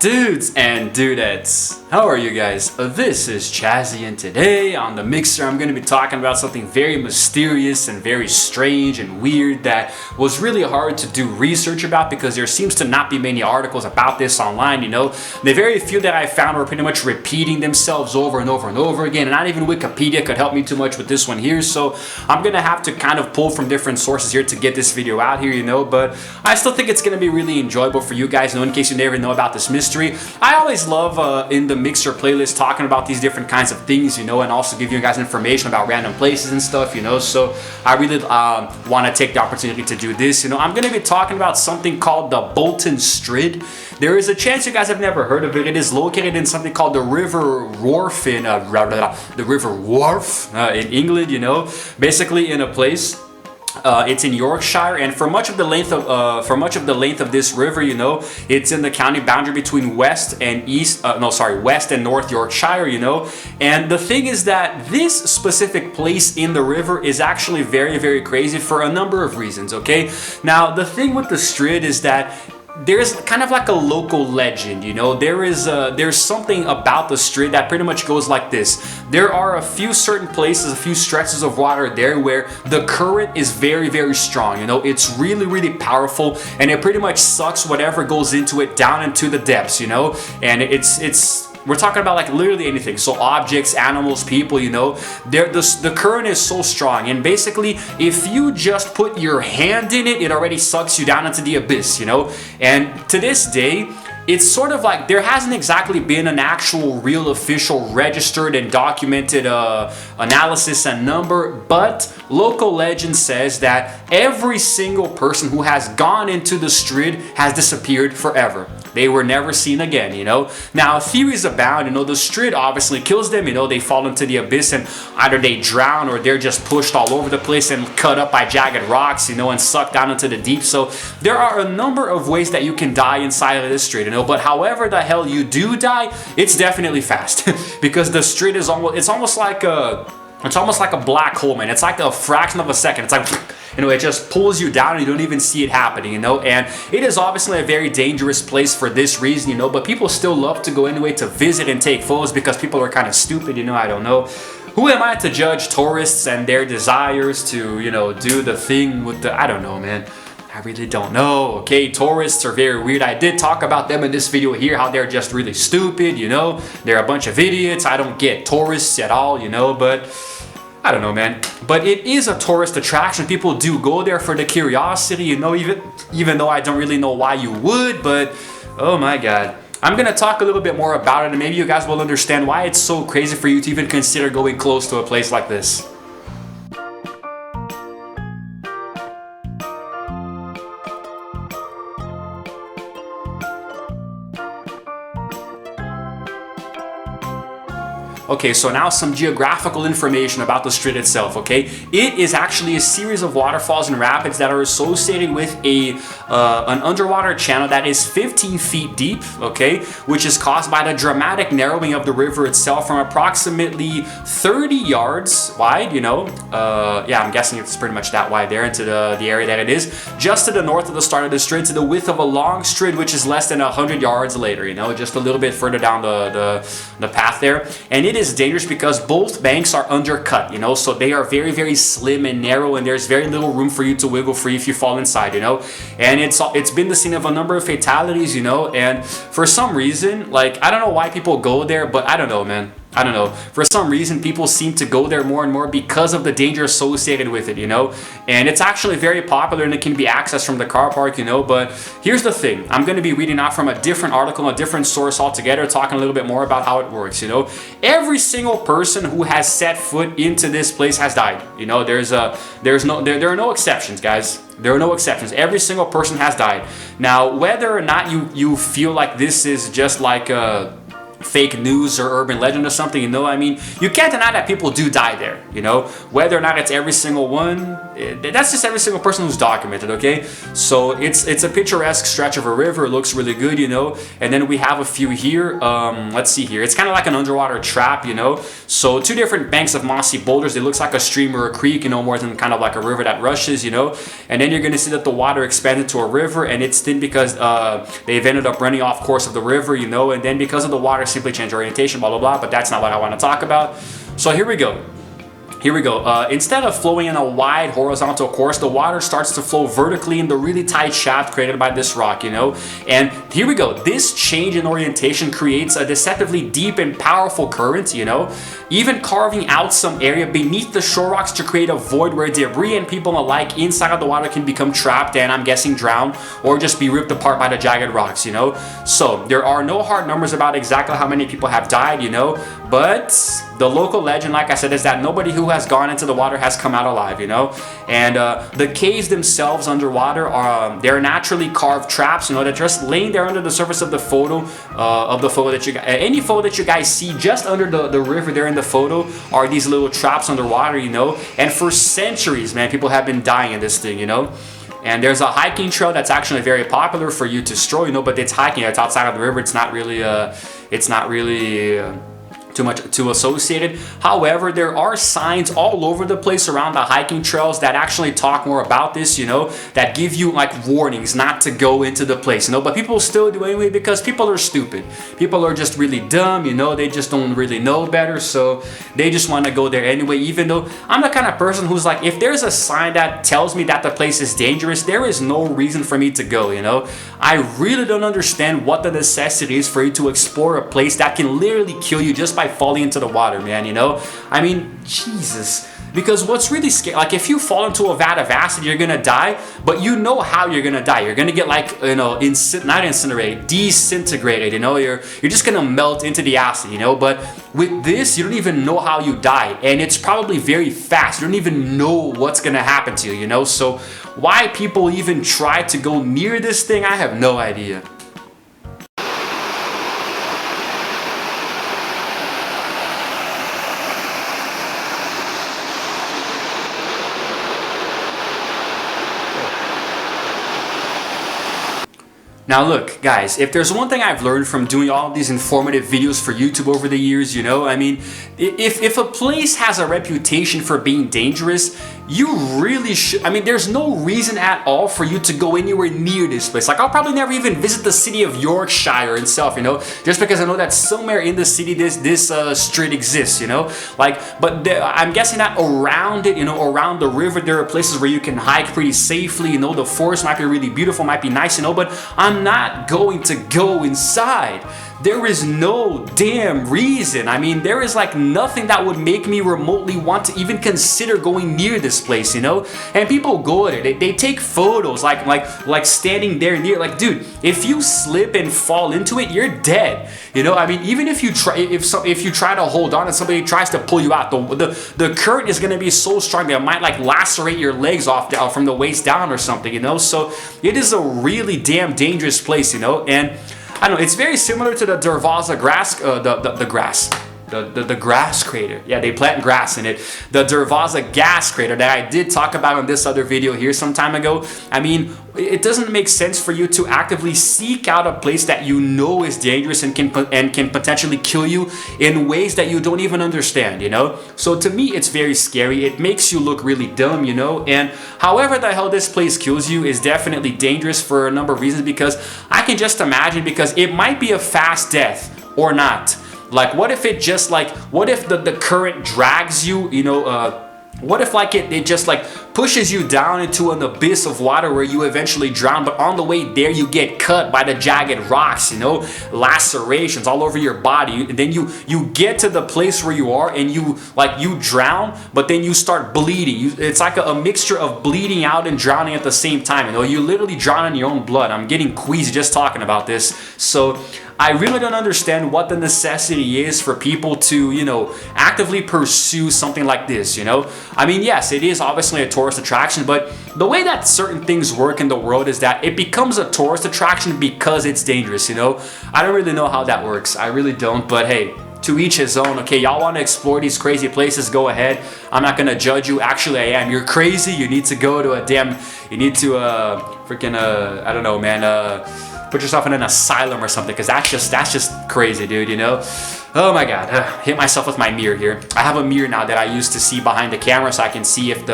Dudes and dudettes, how are you guys? This is Chazzy, and today on the mixer I'm going to be talking about something very mysterious and very strange and weird that was really hard to do research about because there seems to not be many articles about this online, you know. The very few that I found were pretty much repeating themselves over and over and over again, and not even Wikipedia could help me too much with this one here, so I'm going to have to kind of pull from different sources here to get this video out here, you know, but I still think it's going to be really enjoyable for you guys, you know, in case you never know about this mystery. I always love in the mixer playlist talking about these different kinds of things, you know, and also give you guys information about random places and stuff, you know, so I really want to take the opportunity to do this, you know. I'm going to be talking about something called the Bolton Strid. There is a chance you guys have never heard of it. It is located in something called the River Wharfe in in England, you know, basically in a place. It's in Yorkshire, and for much of the length of this river, you know, it's in the county boundary between West and North Yorkshire, you know. And the thing is that this specific place in the river is actually very, very crazy for a number of reasons. Okay, now the thing with the Strid is that there's kind of like a local legend, you know. There's something about the Strid that pretty much goes like this. There are a few certain places, a few stretches of water there where the current is very, very strong, you know. It's really, really powerful, and it pretty much sucks whatever goes into it down into the depths, you know. And we're talking about like literally anything. So objects, animals, people, you know, the current is so strong. And basically, if you just put your hand in it, it already sucks you down into the abyss, you know. And to this day, it's sort of like there hasn't exactly been an actual real official registered and documented analysis and number, but local legend says that every single person who has gone into the Strid has disappeared forever. They were never seen again, you know. Now, theories abound, you know. The Strid obviously kills them, you know. They fall into the abyss and either they drown or they're just pushed all over the place and cut up by jagged rocks, you know, and sucked down into the deep. So there are a number of ways that you can die inside of this Strid, you know. But however the hell you do die, it's definitely fast because the Strid is almost like a black hole, man. It's like a fraction of a second. It's like, you know, it just pulls you down and you don't even see it happening, you know. And it is obviously a very dangerous place for this reason, you know, but people still love to go anyway to visit and take photos because people are kind of stupid, you know. I don't know. Who am I to judge tourists and their desires to, you know, do the thing with I don't know, man. I really don't know. Okay, tourists are very weird. I did talk about them in this video here, how they're just really stupid, you know. They're a bunch of idiots. I don't get tourists at all, you know, but I don't know, man. But it is a tourist attraction. People do go there for the curiosity, you know, even though I don't really know why you would, but oh my God. I'm gonna talk a little bit more about it, and maybe you guys will understand why it's so crazy for you to even consider going close to a place like this. Okay, so now some geographical information about the Strid itself, okay? It is actually a series of waterfalls and rapids that are associated with an underwater channel that is 15 feet deep, okay? Which is caused by the dramatic narrowing of the river itself from approximately 30 yards wide, you know? Yeah, I'm guessing it's pretty much that wide there into the area that it is. Just to the north of the start of the Strid, to the width of a long Strid, which is less than 100 yards later, you know? Just a little bit further down the path there. And it is dangerous because both banks are undercut, you know, so they are very, very slim and narrow, and there's very little room for you to wiggle free if you fall inside, you know. And it's been the scene of a number of fatalities, you know, and for some reason, like, I don't know why people go there, but I don't know, man. I don't know. For some reason, people seem to go there more and more because of the danger associated with it, you know? And it's actually very popular, and it can be accessed from the car park, you know? But here's the thing. I'm going to be reading out from a different article, a different source altogether, talking a little bit more about how it works, you know? Every single person who has set foot into this place has died. You know, there are no exceptions, guys. There are no exceptions. Every single person has died. Now, whether or not you feel like this is just like a fake news or urban legend or something, you know. I mean, you can't deny that people do die there, you know, whether or not it's every single one. That's just every single person who's documented, okay? So it's a picturesque stretch of a river. It looks really good, you know. And then we have a few here. Let's see here. It's kind of like an underwater trap, you know. So two different banks of mossy boulders. It looks like a stream or a creek, you know, more than kind of like a river that rushes, you know. And then you're gonna see that the water expanded to a river, and it's thin because they've ended up running off course of the river, you know. And then because of the water, simply change orientation, blah blah blah. But that's not what I want to talk about. So here we go. Here we go. Instead of flowing in a wide horizontal course, the water starts to flow vertically in the really tight shaft created by this rock, you know. And here we go. This change in orientation creates a deceptively deep and powerful current, you know, even carving out some area beneath the shore rocks to create a void where debris and people alike inside of the water can become trapped and, I'm guessing, drowned or just be ripped apart by the jagged rocks, you know. So there are no hard numbers about exactly how many people have died, you know, but the local legend, like I said, is that nobody who has gone into the water has come out alive, you know. And the caves themselves underwater are they're naturally carved traps, you know, they're just laying there under the surface of the photo that you any photo that you guys see just under the river there in the photo are these little traps underwater, you know. And for centuries, man, people have been dying in this thing, you know. And there's a hiking trail that's actually very popular for you to stroll, you know, but it's hiking, it's outside of the river. It's not really too associated. However, there are signs all over the place around the hiking trails that actually talk more about this, you know, that give you like warnings not to go into the place, you know, but people still do anyway because people are stupid. People are just really dumb, you know, they just don't really know better, so they just want to go there anyway, even though I'm the kind of person who's like, if there's a sign that tells me that the place is dangerous, there is no reason for me to go, you know. I really don't understand what the necessity is for you to explore a place that can literally kill you just by falling into the water, man, you know. I mean, Jesus. Because what's really scary, like if you fall into a vat of acid, you're gonna die, but you know how you're gonna die. You're gonna get like, you know, not incinerated, disintegrated, you know, you're just gonna melt into the acid, you know. But with this, you don't even know how you die, and it's probably very fast. You don't even know what's gonna happen to you, you know. So why people even try to go near this thing, I have no idea. Now look, guys, if there's one thing I've learned from doing all of these informative videos for YouTube over the years, you know, I mean, if a place has a reputation for being dangerous, you really should, I mean, there's no reason at all for you to go anywhere near this place. Like, I'll probably never even visit the city of Yorkshire itself, you know, just because I know that somewhere in the city this strid exists, you know, like, but I'm guessing that around it, you know, around the river, there are places where you can hike pretty safely, you know, the forest might be really beautiful, might be nice, you know, but I'm not going to go inside. There is no damn reason. I mean, there is like nothing that would make me remotely want to even consider going near this place, you know? And people go there, they take photos like standing there near, like, dude, if you slip and fall into it, you're dead. You know, I mean, even if you try, if you try to hold on and somebody tries to pull you out, the current is gonna be so strong that it might like lacerate your legs off from the waist down or something, you know? So it is a really damn dangerous place, you know? And I don't know, it's very similar to the Darvaza grass, the grass crater. Yeah, they plant grass in it. The Darvaza gas crater that I did talk about in this other video here some time ago. I mean, it doesn't make sense for you to actively seek out a place that you know is dangerous and can potentially kill you in ways that you don't even understand, you know? So to me, it's very scary. It makes you look really dumb, you know? And however the hell this place kills you is definitely dangerous for a number of reasons, because I can just imagine, because it might be a fast death or not. Like, what if it just like, what if the current drags you, you know, what if like it just like pushes you down into an abyss of water where you eventually drown, but on the way there you get cut by the jagged rocks, you know, lacerations all over your body, and then you get to the place where you are and you drown, but then you start bleeding. It's like a mixture of bleeding out and drowning at the same time, you know, you literally drown in your own blood. I'm getting queasy just talking about this. So I really don't understand what the necessity is for people to, you know, actively pursue something like this, you know? I mean, yes, it is obviously a tourist attraction, but the way that certain things work in the world is that it becomes a tourist attraction because it's dangerous, you know? I don't really know how that works. I really don't, but hey, to each his own. Okay, y'all want to explore these crazy places, go ahead. I'm not gonna judge you. Actually, I am. You're crazy. You need to go to a damn, you need to freaking I don't know, man, put yourself in an asylum or something, because that's just crazy, dude, you know? Oh my god, hit myself with my mirror here. I have a mirror now that I use to see behind the camera, so I can see if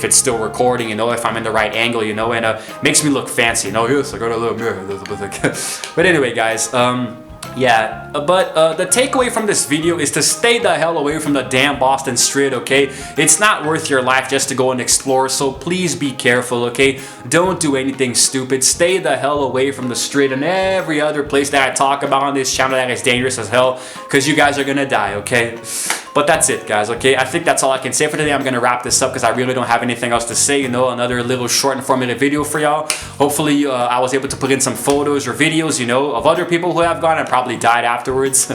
it's still recording, you know, if I'm in the right angle, you know, and makes me look fancy, you know. Yes, I got a little mirror. But anyway, guys, yeah, but the takeaway from this video is to stay the hell away from the damn Bolton Strid, okay? It's not worth your life just to go and explore, so please be careful, okay? Don't do anything stupid. Stay the hell away from the Strid and every other place that I talk about on this channel that is dangerous as hell, because you guys are gonna die, okay? But that's it, guys, okay? I think that's all I can say for today. I'm gonna wrap this up because I really don't have anything else to say, you know, another little short informative video for y'all. Hopefully I was able to put in some photos or videos, you know, of other people who have gone and probably died afterwards.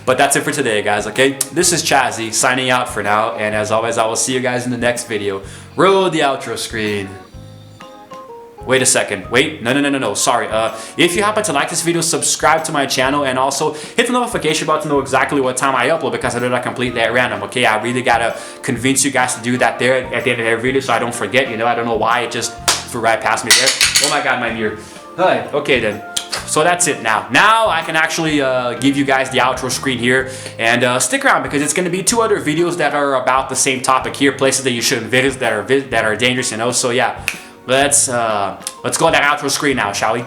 But that's it for today, guys, okay? This is Chazzy signing out for now, and as always, I will see you guys in the next video. Roll the outro screen. Wait a second. Wait. No. Sorry. If you happen to like this video, subscribe to my channel and also hit the notification button to know exactly what time I upload, because I do that completely at random, okay? I really gotta convince you guys to do that there at the end of every video so I don't forget, you know? I don't know why it just flew right past me there. Oh my god, my mirror. Alright, okay then. So that's it now. Now I can actually give you guys the outro screen here, and stick around because it's going to be 2 other videos that are about the same topic here, places that you shouldn't visit that are dangerous, you know? So yeah. Let's go to that outro screen now, shall we?